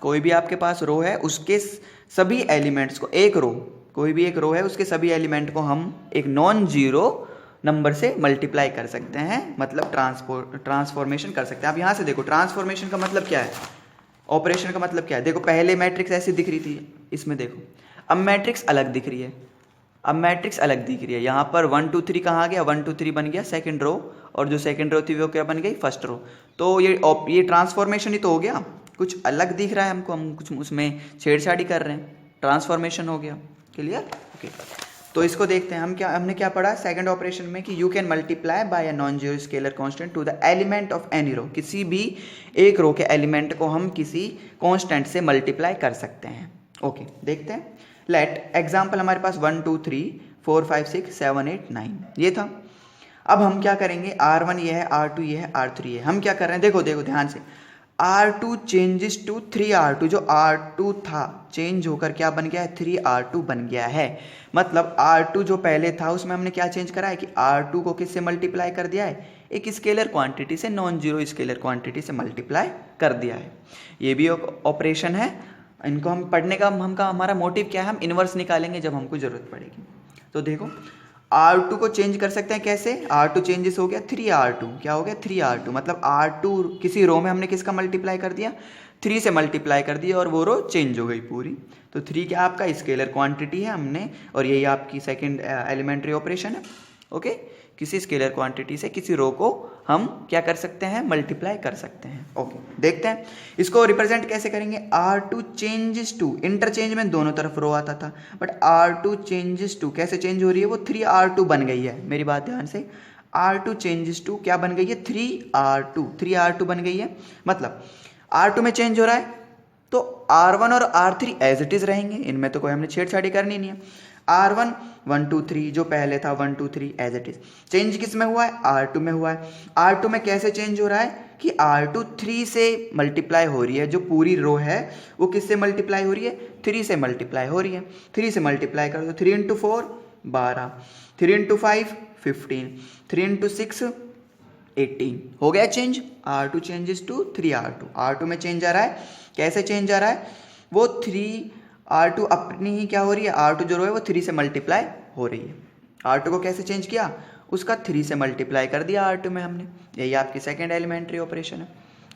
कोई भी आपके पास रो है, उसके सभी एलिमेंट्स को, एक रो, कोई भी एक रो है उसके सभी एलिमेंट को हम एक नॉन जीरो नंबर से मल्टीप्लाई कर सकते हैं, मतलब ट्रांसफॉर्मेशन कर सकते हैं। आप यहाँ से देखो, ट्रांसफॉर्मेशन का मतलब क्या है, ऑपरेशन का मतलब क्या है। देखो पहले मैट्रिक्स ऐसी दिख रही थी, इसमें देखो अब मैट्रिक्स अलग दिख रही है, अब मैट्रिक्स अलग दिख रही है। यहाँ पर 1 2 3 कहाँ गया, 1 2 3 बन गया सेकंड रो, और जो सेकंड रो थी वो क्या बन गई, फर्स्ट रो। तो ये ट्रांसफॉर्मेशन ही तो हो गया, कुछ अलग दिख रहा है हमको, हम कुछ उसमें छेड़छाड़ी कर रहे हैं। ट्रांसफॉर्मेशन हो गया। क्लियर? ओके, तो इसको देखते हैं। हमने क्या पढ़ा सेकंड ऑपरेशन में कि you can multiply by a non zero scalar constant to the element of any row. किसी भी एक रो के एलिमेंट को हम किसी कांस्टेंट से मल्टीप्लाई कर सकते हैं। ओके, देखते हैं। लेट एग्जांपल हमारे पास 1 2 3 4 5 6 7 8 9 ये था। अब हम क्या करेंगे, R1 ये है, R2 ये है, R3 ये है। हम क्या कर रहे हैं, देखो देखो ध्यान से, R2 चेंजेस टू 3R2। जो R2 था चेंज होकर क्या बन गया है, 3R2 बन गया है। मतलब R2 जो पहले था उसमें हमने क्या चेंज करा है कि R2 को किससे मल्टीप्लाई कर दिया है, एक स्केलर क्वांटिटी से, नॉन जीरो स्केलर क्वांटिटी से मल्टीप्लाई कर दिया है। ये भी ऑपरेशन है। इनको हम पढ़ने का हमारा मोटिव क्या है, हम इन्वर्स निकालेंगे जब हमको जरूरत पड़ेगी। तो देखो R2 को चेंज कर सकते हैं कैसे, R2 चेंजेस हो गया 3R2। क्या हो गया, 3R2। मतलब R2 किसी रो में हमने किसका मल्टीप्लाई कर दिया, 3 से मल्टीप्लाई कर दिया और वो रो चेंज हो गई पूरी। तो 3 क्या आपका स्केलर क्वांटिटी है हमने, और यही आपकी सेकंड एलिमेंट्री ऑपरेशन है। ओके, किसी स्केलर क्वांटिटी से किसी रो को हम क्या कर सकते हैं, मल्टीप्लाई कर सकते हैं। ओके, देखते हैं इसको रिप्रेजेंट कैसे करेंगे। R2 चेंजेस टू, इंटरचेंज में दोनों तरफ रो आता था, बट R2 चेंजेस टू कैसे चेंज हो रही है, वो 3R2 बन गई है। मेरी बात ध्यान से, R2 चेंजेस टू क्या बन गई है, 3R2 बन गई है। मतलब R2 में चेंज हो रहा है तो R1 और R3 एज इट इज रहेंगे, इनमें तो कोई हमने छेड़छाड़ी करनी नहीं है। R1 1 2 3 जो पहले था 1 2 3 एज इट इज। चेंज किस में हुआ है, R2 में हुआ है। R2 में कैसे चेंज हो रहा है कि R2 3 से मल्टीप्लाई हो रही है। जो पूरी रो है वो किससे मल्टीप्लाई हो रही है, 3 से मल्टीप्लाई हो रही है। 3 से मल्टीप्लाई कर दो, 3 × 4 12, 3 × 5 15, 3 × 6 18। हो गया change. R2 changes to 3R2। R2 में चेंज आ रहा है, कैसे चेंज आ रहा है, वो 3R2 अपनी ही क्या हो रही है, R2 जो रो है वो 3 से मल्टीप्लाई हो रही है। R2 को कैसे चेंज किया, उसका 3 से मल्टीप्लाई कर दिया R2 में हमने। यही आपकी सेकंड एलिमेंट्री ऑपरेशन है।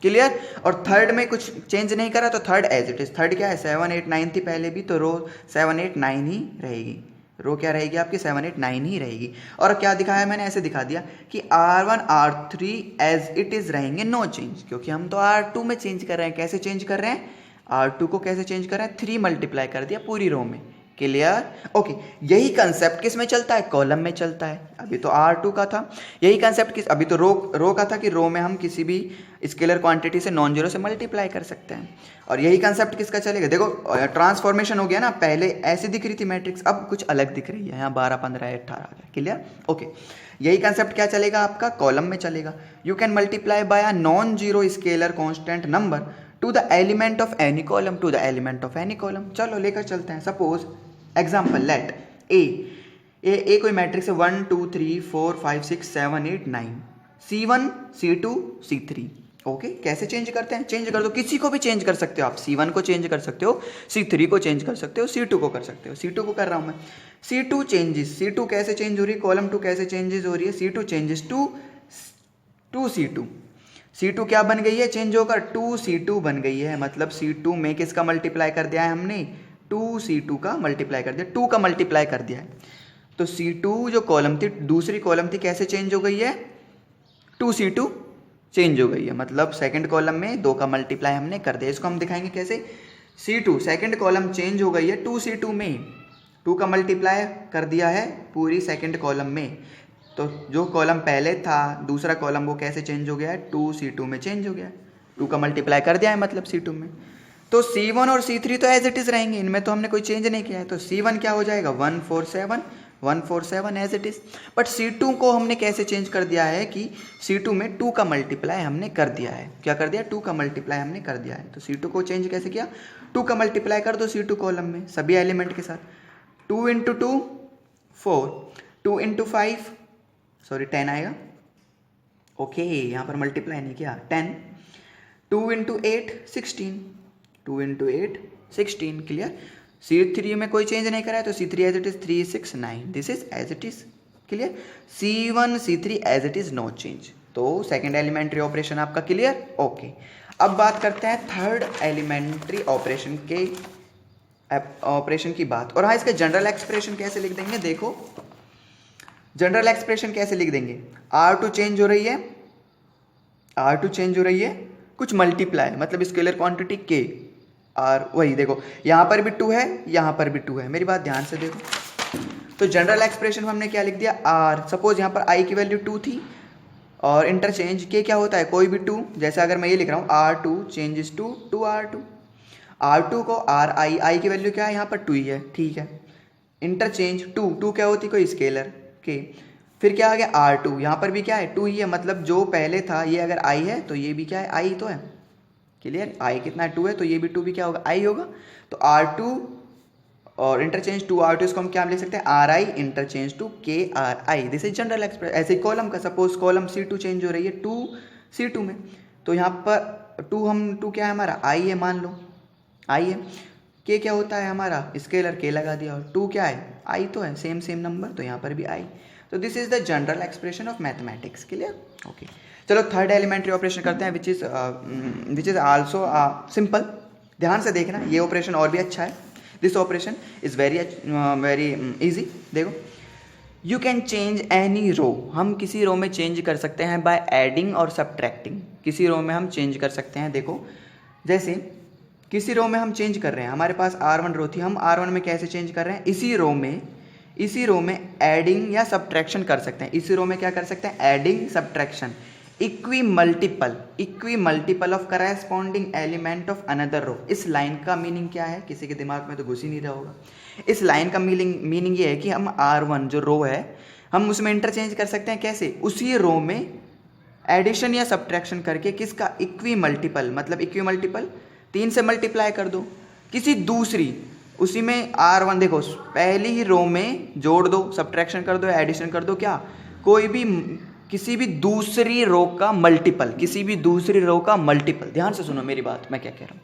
क्लियर? और थर्ड में कुछ चेंज नहीं करा तो third as it is. Third क्या है, 7 8 9 थी पहले भी, तो रो 7 8 9 ही रहेगी। रो क्या रहेगी आपकी, 7 8 9 ही रहेगी। और क्या दिखाया मैंने, ऐसे दिखा दिया कि R1 R3 as it is रहेंगे, नो चेंज, क्योंकि हम तो R2 में चेंज कर रहे हैं। कैसे चेंज कर रहे हैं, R2 को कैसे चेंज कर रहे हैं, 3 मल्टीप्लाई कर दिया पूरी रो में। क्लियर? ओके, यही कंसेप्ट किस में चलता है, कॉलम में चलता है। अभी तो R2 का था, यही कंसेप्ट किस, अभी तो रो का था कि रो में हम किसी भी स्केलर क्वांटिटी से नॉन जीरो से मल्टीप्लाई कर सकते हैं। और यही कंसेप्ट किसका चलेगा, देखो ट्रांसफॉर्मेशन हो गया ना, पहले ऐसी दिख रही थी मैट्रिक्स, अब कुछ अलग दिख रही है, यहाँ 12 15 18 आ गया। क्लियर? ओके, यही कंसेप्ट क्या चलेगा आपका, कॉलम में चलेगा। You can multiply by a non zero scalar constant number to the element of any column, to the element of any column. चलो लेकर चलते हैं। सपोज एग्जाम्पल लेट ए कोई मैट्रिक्स है 1 2 3 4 5 6 7 8 9, C1 C2 C3। ओके, कैसे change करते हैं, change कर दो, किसी को भी चेंज कर सकते हो आप। C1 को चेंज कर सकते हो, C3 को चेंज कर सकते हो, C2 को कर सकते हो। C2 को कर रहा हूं मैं। C2 चेंजेस, C2 कैसे चेंज हो रही है, कॉलम 2 कैसे चेंजेस हो रही है, C2 changes to C2। C2 क्या बन गई है, चेंज होकर 2C2 बन गई है। मतलब C2 में किसका मल्टीप्लाई कर दिया है हमने, 2C2 का मल्टीप्लाई कर दिया, 2 का मल्टीप्लाई कर दिया है। तो C2 जो कॉलम थी, दूसरी कॉलम थी, कैसे चेंज हो गई है, 2C2 चेंज हो गई है। मतलब सेकंड कॉलम में 2 का मल्टीप्लाई हमने कर दिया। इसको हम दिखाएंगे कैसे, C2 सेकंड कॉलम चेंज हो गई है 2C2 में, 2 का मल्टीप्लाई कर दिया है पूरी सेकंड कॉलम में। तो जो कॉलम पहले था दूसरा कॉलम, वो कैसे चेंज हो गया है, 2C2 में चेंज हो गया है। 2 का मल्टीप्लाई कर दिया है मतलब C2 में। तो C1 और C3 तो एज इट इज रहेंगे, इनमें तो हमने कोई चेंज नहीं किया है। तो C1 क्या हो जाएगा, 147 as it is. But C2 को हमने कैसे चेंज कर दिया है कि C2 में 2 का मल्टीप्लाई हमने कर दिया है। क्या कर दिया, 2 का मल्टीप्लाई हमने कर दिया है। तो C2 को चेंज कैसे किया, 2 का मल्टीप्लाई कर दो C2 कॉलम में सभी एलिमेंट के साथ। 2 × 2 4, 2 × 5 सॉरी 10 आएगा। ओके, यहाँ पर मल्टीप्लाई नहीं किया, 10। 2 × 8 16, 2 × 8 16। क्लियर? C3 में कोई चेंज नहीं करा है, तो C3 as it is 3 6 9, this is as it is. Clear? C1 C3 as it is, no change. तो सेकेंड एलिमेंट्री ऑपरेशन आपका क्लियर। ओके, अब बात करते हैं थर्ड एलिमेंट्री ऑपरेशन के ऑपरेशन की बात। और हाँ, इसका जनरल एक्सप्रेशन कैसे लिख देंगे, देखो जनरल एक्सप्रेशन कैसे लिख देंगे। R2 चेंज हो रही है, R2 चेंज हो रही है, कुछ मल्टीप्लाई मतलब स्केलर क्वांटिटी K, आर, वही देखो यहाँ पर भी 2 है, यहाँ पर भी 2 है, मेरी बात ध्यान से देखो। तो जनरल एक्सप्रेशन में हमने क्या लिख दिया, आर। सपोज यहाँ पर आई की वैल्यू 2 थी और इंटरचेंज के क्या होता है, कोई भी 2, जैसे अगर मैं ये लिख रहा हूँ R2 changes to 2R2, R2 को RI, आई की वैल्यू क्या है यहाँ पर 2 ही है, ठीक है। इंटरचेंज 2 क्या होती है, कोई स्केलर के, फिर क्या आ गया R2, यहाँ पर भी क्या है 2 ही है, मतलब जो पहले था ये अगर I है तो ये भी क्या है I तो है, क्लियर। I कितना है 2 है, तो ये भी 2 भी क्या होगा I होगा। तो R2 और इंटरचेंज 2R2, इसको हम क्या लिख सकते हैं RI interchange to KRI, this is general expression. ऐसे कॉलम का, सपोज कॉलम C2 चेंज हो रही है 2 C2 में, तो यहाँ पर 2 क्या है हमारा I है, मान लो I है, K क्या होता है हमारा स्केलर, K लगा दिया, और 2 क्या है I तो है, सेम नंबर, तो यहाँ पर भी I। तो this is the general expression of mathematics, clear, okay. चलो थर्ड एलिमेंट्री ऑपरेशन करते हैं, विच इज आल्सो सिंपल। ध्यान से देखना, ये ऑपरेशन और भी अच्छा है। This operation is very easy. देखो, you can change any row, हम किसी रो में चेंज कर सकते हैं बाय एडिंग और सब्ट्रैक्टिंग, किसी रो में हम चेंज कर सकते हैं। देखो जैसे किसी रो में हम चेंज कर रहे हैं, हमारे पास R1 रो थी, हम R1 में कैसे चेंज कर रहे हैं, इसी रो में एडिंग या सब्ट्रैक्शन कर सकते हैं। इसी रो में क्या कर सकते हैं, adding subtraction, equimultiple of corresponding element of another row. इस लाइन का मीनिंग क्या है, किसी के दिमाग में तो घुस ही नहीं रहा होगा। इस लाइन का मीनिंग ये है कि हम R1 जो रो है, हम उसमें इंटरचेंज कर सकते हैं, कैसे, उसी रो में एडिशन या सब्ट्रैक्शन करके, किसका, इक्वी मल्टीपल, मतलब इक्वी मल्टीपल 3 से मल्टीप्लाई कर दो किसी दूसरी, उसी में R1 देखो पहली ही रो में जोड़ दो, सब्ट्रैक्शन कर दो, एडिशन कर दो, क्या, कोई भी किसी भी दूसरी रो का मल्टीपल, किसी भी दूसरी रो का मल्टीपल। ध्यान से सुनो मेरी बात, मैं क्या कह रहा हूँ,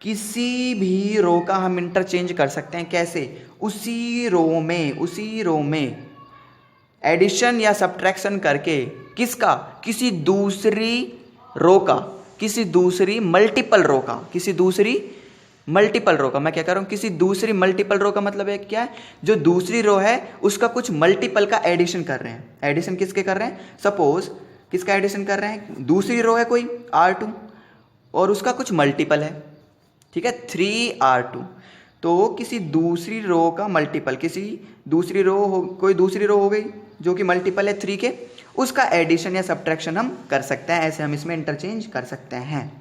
किसी भी रो का हम इंटरचेंज कर सकते हैं, कैसे, उसी रो में एडिशन या सब्ट्रैक्शन करके, किसका, किसी दूसरी रो का, किसी दूसरी मल्टीपल रो का, किसी दूसरी मल्टीपल रो का, मैं क्या कर रहा हूँ, किसी दूसरी मल्टीपल रो का मतलब है क्या है, जो दूसरी रो है उसका कुछ मल्टीपल का एडिशन कर रहे हैं। एडिशन किसके कर रहे हैं, सपोज किसका एडिशन कर रहे हैं, दूसरी रो है कोई R2 और उसका कुछ मल्टीपल है, ठीक है 3R2, तो किसी दूसरी रो का मल्टीपल, किसी दूसरी रो हो, कोई दूसरी रो हो गई जो कि मल्टीपल है 3 के, उसका एडिशन या सब्ट्रैक्शन हम कर सकते हैं। ऐसे हम इसमें इंटरचेंज कर सकते हैं।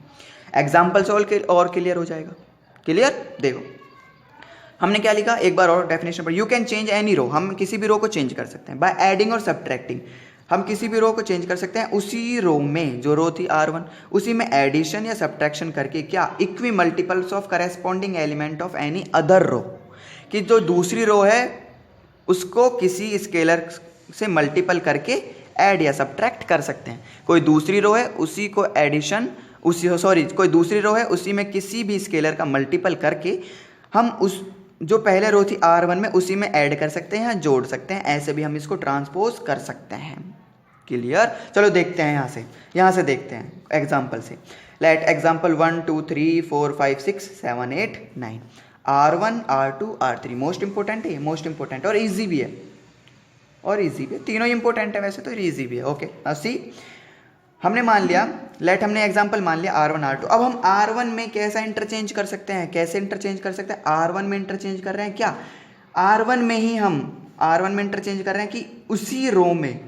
एग्जाम्पल सॉल्व और क्लियर हो जाएगा, क्लियर। देखो हमने क्या लिखा, एक बार और डेफिनेशन पर, you can change any row, हम किसी भी रो को चेंज कर सकते हैं बाय एडिंग और सब्ट्रैक्टिंग, हम किसी भी रो को चेंज कर सकते हैं उसी रो में, जो रो थी R1, उसी में एडिशन या सब्ट्रैक्शन करके, क्या, equimultiples of corresponding element of any other row, कि जो दूसरी रो है उसको किसी स्केलर से मल्टीपल करके ऐड या सब्ट्रैक्ट कर सकते हैं। कोई दूसरी रो है उसी को एडिशन, कोई दूसरी रो है उसी में किसी भी स्केलर का मल्टीपल करके हम उस जो पहले रो थी R1 में उसी में ऐड कर सकते हैं या जोड़ सकते हैं। ऐसे भी हम इसको ट्रांसपोज कर सकते हैं, क्लियर। चलो देखते हैं यहाँ से देखते हैं एग्जाम्पल से। Let example 1 2 3 4 5 6 7 8 9 R1 R2 R3, most important है, मोस्ट इंपॉर्टेंट और इजी भी है, तीनों इंपॉर्टेंट है वैसे तो, इजी भी है, ओके। सी हमने मान लिया, हमने एग्जांपल मान लिया R1 R2। अब हम R1 में कैसा इंटरचेंज कर सकते हैं, कैसे इंटरचेंज कर सकते हैं, R1 में इंटरचेंज कर रहे हैं, क्या, R1 में ही हम R1 में इंटरचेंज कर रहे हैं कि उसी रो में,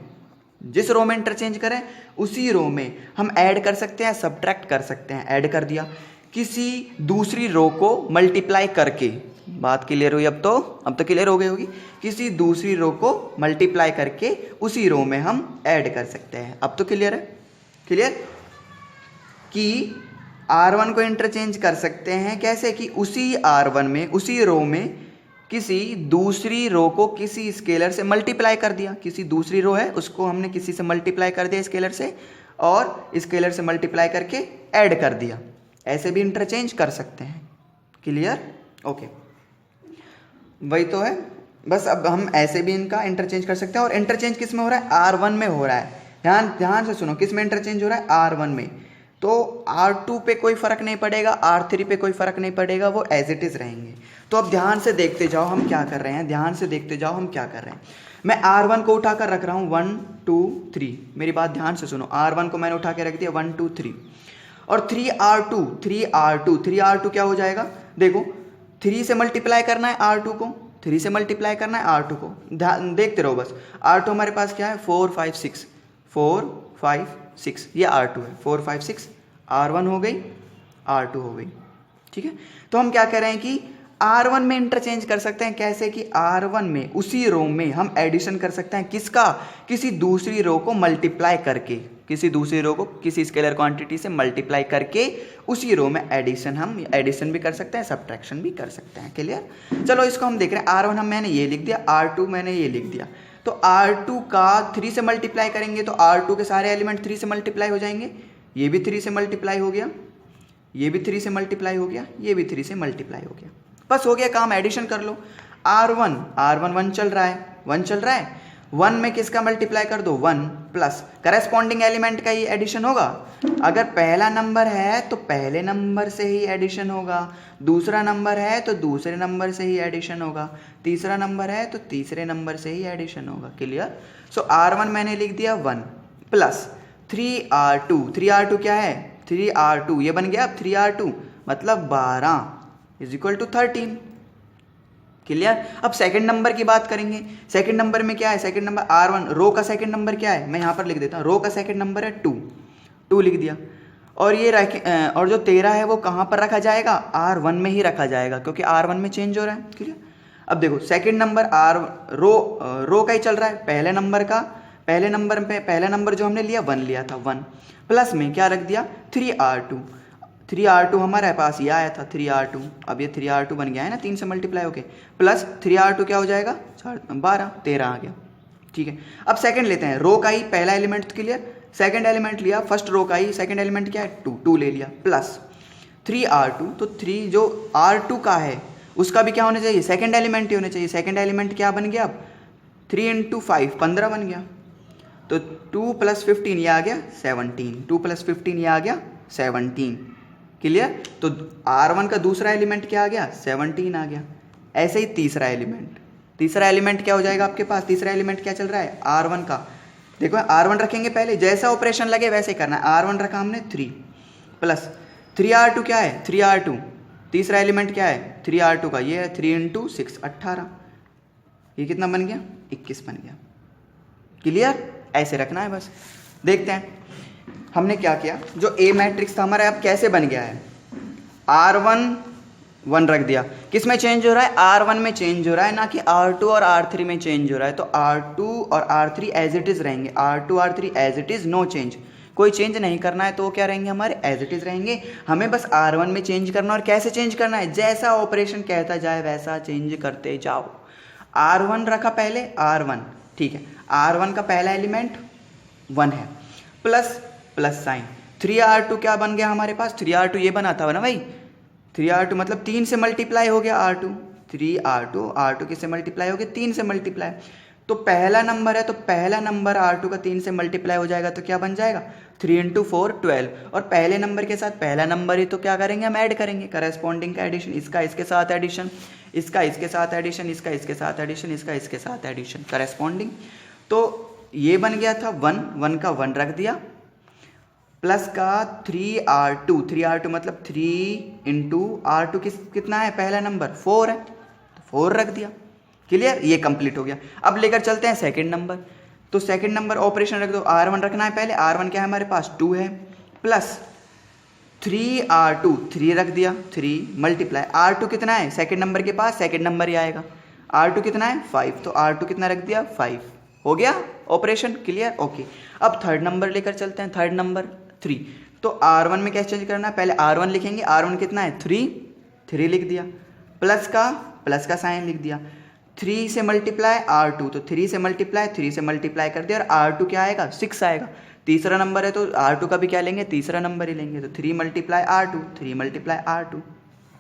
जिस रो में इंटरचेंज करें उसी रो में हम ऐड कर सकते हैं, सब्ट्रैक्ट कर सकते हैं। ऐड कर दिया किसी दूसरी रो को मल्टीप्लाई करके, बात क्लियर हुई, अब तो क्लियर हो गई होगी, किसी दूसरी रो को मल्टीप्लाई करके उसी रो में हम ऐड कर सकते हैं। अब तो क्लियर है, क्लियर कि R1 को इंटरचेंज कर सकते हैं कैसे, कि उसी R1 में, उसी रो में किसी दूसरी रो को किसी स्केलर से मल्टीप्लाई कर दिया, किसी दूसरी रो है उसको हमने किसी से मल्टीप्लाई कर दिया स्केलर से, और स्केलर से मल्टीप्लाई करके ऐड कर दिया। ऐसे भी इंटरचेंज कर सकते हैं, क्लियर, ओके। वही तो है, बस अब हम ऐसे भी इनका इंटरचेंज कर सकते हैं। और इंटरचेंज किस में हो रहा है, R1 में हो रहा है। ध्यान से सुनो, किस में इंटरचेंज हो रहा है, R1 में। तो R2 पे कोई फर्क नहीं पड़ेगा, R3 पे कोई फर्क नहीं पड़ेगा, वो एज इट इज रहेंगे। तो अब ध्यान से देखते जाओ हम क्या कर रहे हैं, मैं R1 को उठाकर रख रहा हूँ 1 2 3, मेरी बात ध्यान से सुनो। R1 को मैंने उठा के रख दिया 1 2 3, और 3R2 3R2 क्या हो जाएगा, देखो 3 से मल्टीप्लाई करना है R2 को, 3 से मल्टीप्लाई करना है R2 को, देखते रहो बस। R2 हमारे पास क्या है 4 5 6, 4 5 6 ये R2 है, 4 5 6 R1 हो गई, R2 हो गई, ठीक है। तो हम क्या कह रहे हैं कि R1 में इंटरचेंज कर सकते हैं, कैसे कि R1 में उसी रो में हम एडिशन कर सकते हैं, किसका, किसी दूसरी रो को मल्टीप्लाई करके, किसी दूसरी रो को किसी स्केलर क्वांटिटी से मल्टीप्लाई करके उसी रो में एडिशन, हम एडिशन भी कर सकते हैं, सब्ट्रैक्शन भी कर सकते हैं। क्लियर। चलो इसको हम देख रहे हैं, R1 मैंने ये लिख दिया, R2 मैंने ये लिख दिया, तो R2 का 3 से मल्टीप्लाई करेंगे तो R2 के सारे एलिमेंट 3 से मल्टीप्लाई हो जाएंगे, ये भी 3 से मल्टीप्लाई हो गया, ये भी 3 से मल्टीप्लाई हो गया, ये भी 3 से मल्टीप्लाई हो गया, बस हो गया काम, एडिशन कर लो। R1 1 चल रहा है, 1 चल रहा है, 1 में किसका मल्टीप्लाई कर दो 1 प्लस करस्पॉन्डिंग एलिमेंट का ही एडिशन होगा। अगर पहला नंबर है तो पहले नंबर से ही एडिशन होगा, दूसरा नंबर है तो दूसरे नंबर से ही एडिशन होगा, तीसरा नंबर है तो तीसरे नंबर से ही एडिशन होगा। क्लियर। सो R1 मैंने लिख दिया 1 प्लस 3R2 क्या है 3R2, ये बन गया अब 3R2 मतलब 12 इज इक्वल टू 13। क्लियर। अब सेकंड नंबर की बात करेंगे, सेकंड नंबर में क्या है, सेकंड नंबर R1 रो का सेकंड नंबर क्या है, मैं यहाँ पर लिख देता हूँ, रो का सेकंड नंबर है 2 लिख दिया, और ये और जो 13 है वो कहाँ पर रखा जाएगा, R1 में ही रखा जाएगा, क्योंकि R1 में चेंज हो रहा है। क्लियर। अब देखो सेकंड नंबर रो का ही चल रहा है, पहले नंबर जो हमने लिया 1 लिया था, 1 प्लस में क्या रख दिया 3R2 हमारे पास ये आया था 3R2, अब ये 3R2 बन गया है ना 3 से मल्टीप्लाई होके, प्लस 3R2 क्या हो जाएगा 12 13 आ गया। ठीक है। अब सेकंड लेते हैं, रो का ही पहला एलिमेंट क्लियर, सेकंड एलिमेंट लिया, फर्स्ट रो का ही सेकंड एलिमेंट क्या है 2 ले लिया, प्लस 3R2, तो 3 जो R2 का है उसका भी क्या होना चाहिए, सेकंड एलिमेंट ही होना चाहिए, सेकंड एलिमेंट क्या बन गया अब 3 × 5 15 बन गया, तो 2 + 15 ये आ गया 17, 2 + 15 ये आ गया 17। क्लियर। तो R1 का दूसरा एलिमेंट क्या आ गया 17 आ गया। ऐसे ही तीसरा एलिमेंट क्या हो जाएगा आपके पास, तीसरा एलिमेंट क्या चल रहा है R1 का, देखो R1 रखेंगे पहले, जैसा ऑपरेशन लगे वैसे करना है, R1 रखा हमने 3 प्लस 3R2 क्या है 3R2, तीसरा एलिमेंट क्या है 3R2 का, ये है 3 × 6 18, ये कितना बन गया 21 बन गया। क्लियर। ऐसे रखना है बस। देखते हैं हमने क्या किया, जो ए मैट्रिक्स था हमारा अब कैसे बन गया है, R1 1 रख दिया, किस में चेंज हो रहा है R1 में चेंज हो रहा है, ना कि R2 और R3 में चेंज हो रहा है, तो R2 और R3 एज इट इज़ रहेंगे, R2 R3 as it is, no change, कोई चेंज नहीं करना है, तो वो क्या रहेंगे हमारे एज इट इज़ रहेंगे। हमें बस R1 में चेंज करना, और कैसे चेंज करना है, जैसा ऑपरेशन कहता जाए वैसा चेंज करते जाओ। R1 रखा पहले R1, ठीक है, R1 का पहला एलिमेंट 1 है, प्लस साइन 3R2 क्या बन गया हमारे पास, 3R2 ये बना था ना भाई, 3R2 मतलब 3 से मल्टीप्लाई हो गया R2, 3R2 किससे मल्टीप्लाई हो गया 3 से मल्टीप्लाई, तो पहला नंबर है तो पहला नंबर R2 का 3 से मल्टीप्लाई हो जाएगा, तो क्या बन जाएगा 3 × 4 12, और पहले नंबर के साथ पहला नंबर ही तो क्या करेंगे हम ऐड करेंगे, करस्पॉन्डिंग का एडिशन, इसका इसके साथ एडिशन, इसका इसके साथ एडिशन, इसका इसके साथ एडिशन, इसका इसके साथ एडिशन, करस्पॉन्डिंग। तो ये बन गया था 1 का 1 रख दिया, प्लस का 3R2 मतलब 3 × R2 कितना है पहला नंबर 4 है, तो 4 रख दिया। क्लियर। ये कंप्लीट हो गया। अब लेकर चलते हैं सेकंड नंबर, तो सेकंड नंबर ऑपरेशन रख दो, R1 रखना है पहले, R1 क्या है हमारे पास 2 है, प्लस 3R2 3 रख दिया, 3 मल्टीप्लाई R2 कितना है सेकंड नंबर के पास, सेकंड नंबर ही आएगा, R2 कितना है 5, तो R2 कितना रख दिया 5, हो गया ऑपरेशन। क्लियर। ओके। अब थर्ड नंबर लेकर चलते हैं, थर्ड नंबर 3, तो R1 में क्या चेंज करना है, पहले R1 लिखेंगे, R1 कितना है 3 लिख दिया, प्लस का साइन लिख दिया, 3 से मल्टीप्लाई R2, तो 3 से मल्टीप्लाई कर दिया, और R2 क्या आएगा 6 आएगा, तीसरा नंबर है तो R2 का भी क्या लेंगे तीसरा नंबर ही लेंगे, तो 3 × R2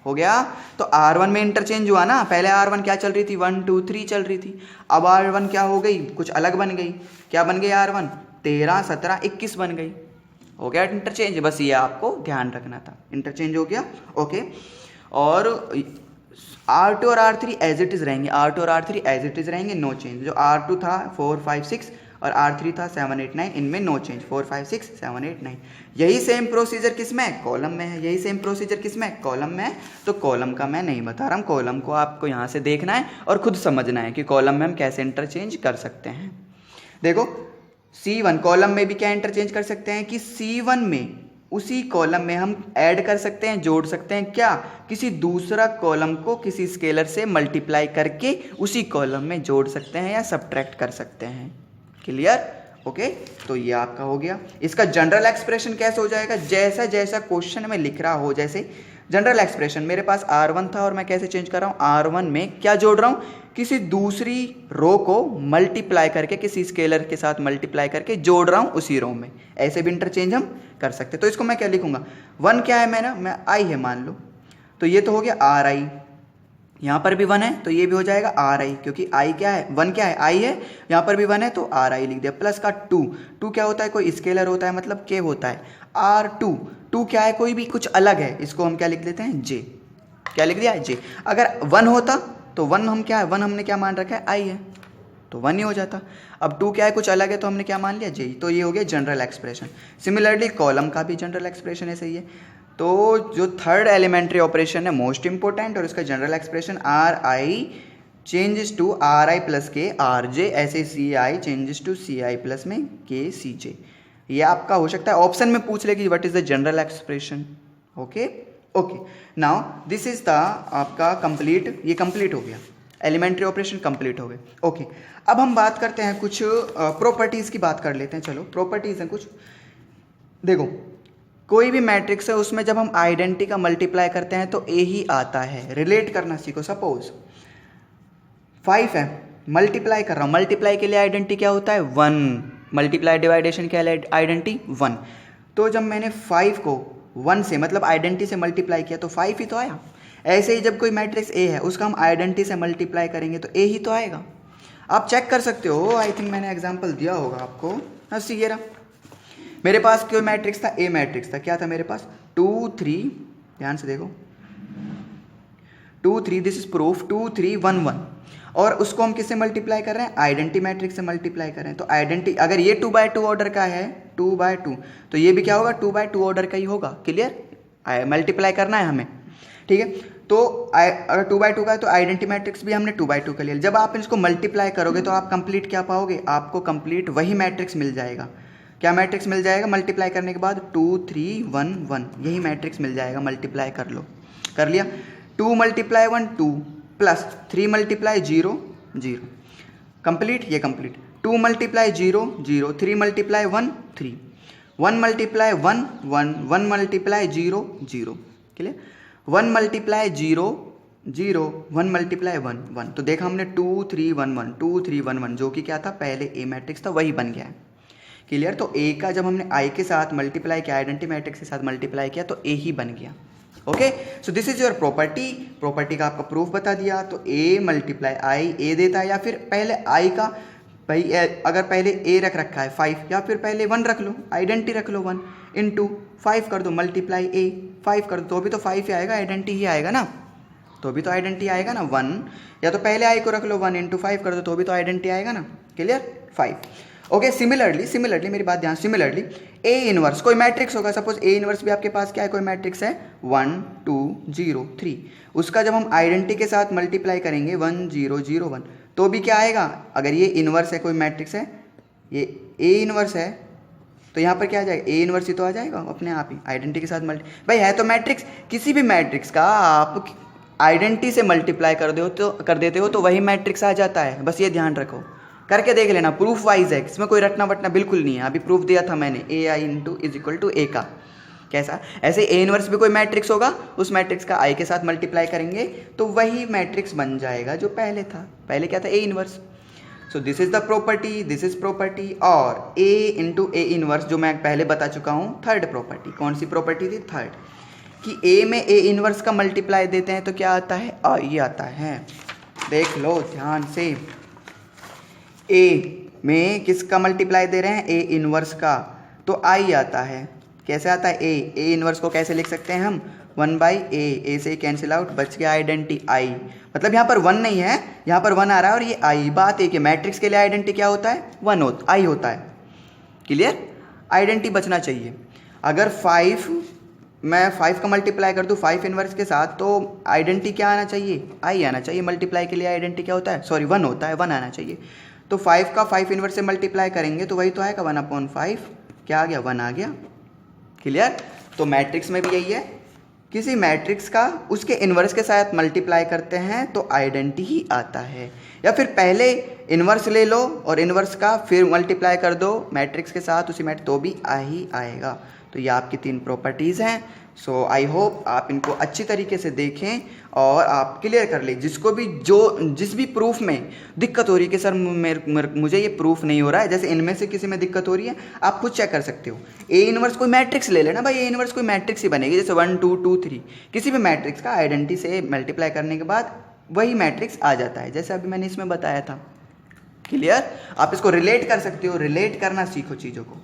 हो गया। तो R1 में इंटरचेंज हुआ ना, पहले R1 क्या चल रही थी 1 2 3 चल रही थी, अब R1 क्या हो गई कुछ अलग बन गई, क्या बन गई R1 13 17 21 बन गई, हो गया इंटरचेंज। बस ये आपको ध्यान रखना था, इंटरचेंज हो गया। ओके। और R2 और R3 एज इट इज़ रहेंगे, नो चेंज, जो R2 था 4 5 6 और R3 था 7 8 9, इनमें नो चेंज, 4 5 6 7 8 9। यही सेम प्रोसीजर किस में है, कॉलम में है। यही सेम प्रोसीजर किस में है, कॉलम में है। तो कॉलम का मैं नहीं बता रहा हूँ, कॉलम को आपको यहाँ से देखना है और खुद समझना है कि कॉलम में हम कैसे इंटरचेंज कर सकते हैं। देखो C1 कॉलम में भी क्या इंटरचेंज कर सकते हैं कि C1 में उसी कॉलम में हम ऐड कर सकते हैं, जोड़ सकते हैं क्या, किसी दूसरा कॉलम को किसी स्केलर से मल्टीप्लाई करके उसी कॉलम में जोड़ सकते हैं या सब्ट्रैक्ट कर सकते हैं। Clear, okay. तो ये आपका हो गया। इसका जनरल एक्सप्रेशन कैसे हो जाएगा, जैसा जैसा क्वेश्चन में लिख रहा हो, जैसे जनरल एक्सप्रेशन मेरे पास R1 था और मैं कैसे चेंज कर रहा हूँ, R1 में क्या जोड़ रहा हूँ, किसी दूसरी रो को मल्टीप्लाई करके, किसी स्केलर के साथ मल्टीप्लाई करके जोड़ रहा हूँ उसी रो में। ऐसे भी इंटरचेंज हम कर सकते। तो इसको मैं क्या लिखूंगा, 1 क्या है मैं I है मान लो, तो ये तो हो गया RI, यहाँ पर भी 1 है तो ये भी हो जाएगा RI, क्योंकि I क्या है, 1 क्या है, I है, यहाँ पर भी 1 है तो RI लिख दिया। प्लस का 2 क्या होता है, कोई स्केलर होता है, मतलब K होता है। R2 क्या है, कोई भी कुछ अलग है, इसको हम क्या लिख देते हैं, J। क्या लिख दिया, J। अगर 1 होता तो 1 हम क्या है, 1 हमने क्या मान रखा है, I है, तो 1 ही हो जाता। अब 2 क्या है, कुछ अलग है, तो हमने क्या मान लिया, J। तो ये हो गया जनरल एक्सप्रेशन। सिमिलरली कॉलम का भी जनरल एक्सप्रेशन ऐसे ही है। तो जो थर्ड एलिमेंट्री ऑपरेशन है मोस्ट इंपॉर्टेंट, और इसका general expression RI changes to RI plus K RJ, ऐसे CI changes to CI plus में के CJ। ये आपका हो सकता है ऑप्शन में पूछ ले कि what is the general expression. Okay okay, now this is the आपका कंप्लीट, ये कंप्लीट हो गया, एलिमेंट्री ऑपरेशन कंप्लीट हो गए। ओके, अब हम बात करते हैं कुछ प्रॉपर्टीज की बात कर लेते हैं। चलो प्रॉपर्टीज हैं कुछ। देखो कोई भी मैट्रिक्स है उसमें जब हम आइडेंटिटी का मल्टीप्लाई करते हैं तो A ही आता है। रिलेट करना सीखो। सपोज 5 है, मल्टीप्लाई कर रहा हूँ, मल्टीप्लाई के लिए आइडेंटिटी क्या होता है, 1। मल्टीप्लाई डिवाइडेशन क्या है, आइडेंटिटी 1। तो जब मैंने 5 को 1 से मतलब आइडेंटिटी से मल्टीप्लाई किया तो 5 ही तो आया। ऐसे ही जब कोई मैट्रिक्स A है उसका हम आइडेंटिटी से मल्टीप्लाई करेंगे तो A ही तो आएगा। आप चेक कर सकते हो, आई थिंक मैंने एग्जाम्पल दिया होगा आपको। हाँ ये रहा, मेरे पास कोई मैट्रिक्स था, A मैट्रिक्स था, क्या था मेरे पास, 2 3, ध्यान से देखो, 2 3, दिस इज प्रूफ, 2 3 1 1, और उसको हम किससे मल्टीप्लाई कर रहे हैं, आइडेंटिटी मैट्रिक्स से मल्टीप्लाई कर रहे हैं। तो आइडेंटिटी अगर ये 2/2 ऑर्डर का है, 2/2, तो ये भी क्या होगा, 2/2 ऑर्डर का ही होगा। क्लियर, मल्टीप्लाई करना है हमें, ठीक है। तो अगर 2/2 का है तो आइडेंटिटी मैट्रिक्स भी हमने 2/2 का लिया। जब आप इसको मल्टीप्लाई करोगे तो आप कंप्लीट क्या पाओगे, आपको कंप्लीट वही मैट्रिक्स मिल जाएगा। क्या मैट्रिक्स मिल जाएगा मल्टीप्लाई करने के बाद, 2 3 1 1, यही मैट्रिक्स मिल जाएगा। मल्टीप्लाई कर लो, कर लिया, 2 × 1 2 प्लस 3 × 0 0, कंप्लीट, ये कंप्लीट। 2 × 0 0, 3 × 1 3, 1 × 1 1, 1 × 0 0, क्लियर। 1 × 0 0, 1 × 1 1, तो देखा हमने 2 3 1 1, 2 3 1 1, जो कि क्या था, पहले A मैट्रिक्स था, वही बन गया है। क्लियर, तो A का जब हमने I के साथ मल्टीप्लाई किया, आइडेंटिटी मैट्रिक्स के साथ मल्टीप्लाई किया तो A ही बन गया। Okay, so this is your property. Property का आपका प्रूफ बता दिया। तो A × I A देता है, या फिर पहले I का, भाई अगर पहले A रख रखा है 5, या फिर पहले 1 रख लो, आइडेंटिटी रख लो, 1 × 5 कर दो, मल्टीप्लाई A 5 कर दो, तो भी तो 5 ही आएगा, आइडेंटिटी ही आएगा ना, तो भी तो आइडेंटिटी आएगा ना 1, या तो पहले I को रख लो, 1 × 5 कर दो, तो भी तो आइडेंटिटी आएगा ना। क्लियर, 5। ओके, सिमिलरली मेरी बात ध्यान, सिमिलरली A इनवर्स कोई मैट्रिक्स होगा, सपोज A इनवर्स भी आपके पास क्या है, कोई मैट्रिक्स है 1 2 0 3, उसका जब हम आइडेंटिटी के साथ मल्टीप्लाई करेंगे 1 0 0 1, तो भी क्या आएगा, अगर ये इनवर्स है, कोई मैट्रिक्स है, ये A इनवर्स है, तो यहाँ पर क्या आ जाएगा, A इनवर्स ही तो आ जाएगा अपने आप ही, आइडेंटिटी के साथ मल्टी, भाई है तो मैट्रिक्स, किसी भी मैट्रिक्स का आप आइडेंटिटी से मल्टीप्लाई कर देते हो तो वही मैट्रिक्स आ जाता है। बस ये ध्यान रखो, करके देख लेना, प्रूफ वाइज है, इसमें कोई रटना वटना बिल्कुल नहीं है। अभी प्रूफ दिया था मैंने, AI = A का, कैसा, ऐसे A इनवर्स भी कोई मैट्रिक्स होगा, उस मैट्रिक्स का I के साथ मल्टीप्लाई करेंगे तो वही मैट्रिक्स बन जाएगा जो पहले था। पहले क्या था, A inverse. So this is the property, this is property, और A × A इनवर्स जो मैं पहले बता चुका हूँ, थर्ड प्रॉपर्टी। कौन सी प्रॉपर्टी थी, थर्ड, कि A में A इनवर्स का मल्टीप्लाई देते हैं तो क्या आता है, I आता है। देख लो ध्यान से, A में किसका मल्टीप्लाई दे रहे हैं, A इनवर्स का, तो I आता है। कैसे आता है, A इनवर्स को कैसे लिख सकते हैं हम, 1 बाई ए से कैंसिल आउट, बच गया आइडेंटिटी आई। मतलब यहाँ पर 1 नहीं है, यहाँ पर 1 आ रहा है और ये आई। बात एक है, मैट्रिक्स के लिए आइडेंटिटी क्या होता है? 1 आई होता है। क्लियर? आइडेंटिटी बचना चाहिए। अगर 5 मैं 5 का मल्टीप्लाई कर दूँ 5 इनवर्स के साथ, तो आइडेंटिटी क्या आना चाहिए? आई आना चाहिए। मल्टीप्लाई के लिए आइडेंटिटी क्या होता है? सॉरी 1 होता है, 1 आना चाहिए। तो 5 का 5 इनवर्स से मल्टीप्लाई करेंगे तो वही तो आएगा 1/5। क्या आ गया? 1 आ गया। क्लियर? तो मैट्रिक्स में भी यही है, किसी मैट्रिक्स का उसके इन्वर्स के साथ मल्टीप्लाई करते हैं तो आइडेंटिटी ही आता है, या फिर पहले इन्वर्स ले लो और इन्वर्स का फिर मल्टीप्लाई कर दो मैट्रिक्स के साथ उसी मैट्रिक्स, तो भी आ ही आएगा। तो ये आपकी 3 प्रॉपर्टीज़ हैं। सो आई होप आप इनको अच्छी तरीके से देखें और आप क्लियर कर लें। जिसको भी जिस भी प्रूफ में दिक्कत हो रही है कि सर मुझे ये प्रूफ नहीं हो रहा है, जैसे इनमें से किसी में दिक्कत हो रही है, आप खुद चेक कर सकते हो। ए इनवर्स कोई मैट्रिक्स ले लेना भाई, ए इनवर्स कोई मैट्रिक्स ही बनेगी, जैसे 1 2 2 3 किसी भी मैट्रिक्स का आइडेंटिटी से मल्टीप्लाई करने के बाद वही मैट्रिक्स आ जाता है, जैसे अभी मैंने इसमें बताया था। क्लियर? आप इसको रिलेट कर सकते हो, रिलेट करना सीखो चीज़ों को।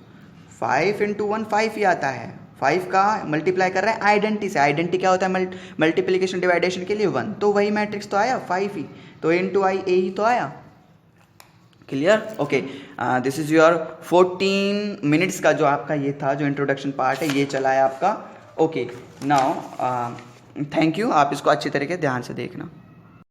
5 × 1 5 ही आता है, 5 का मल्टीप्लाई कर रहे हैं आइडेंटिटी से। आइडेंटिटी क्या होता है? मल्टीप्लिकेशन डिवाइडेशन के लिए 1, तो वही मैट्रिक्स तो आया 5 ही, तो × आई ए ही तो आया। Clear? Okay, this is your 14 minutes का जो आपका ये था, जो इंट्रोडक्शन पार्ट है, ये चला है आपका। Okay, now thank you. आप इसको अच्छी तरीके ध्यान से देखना।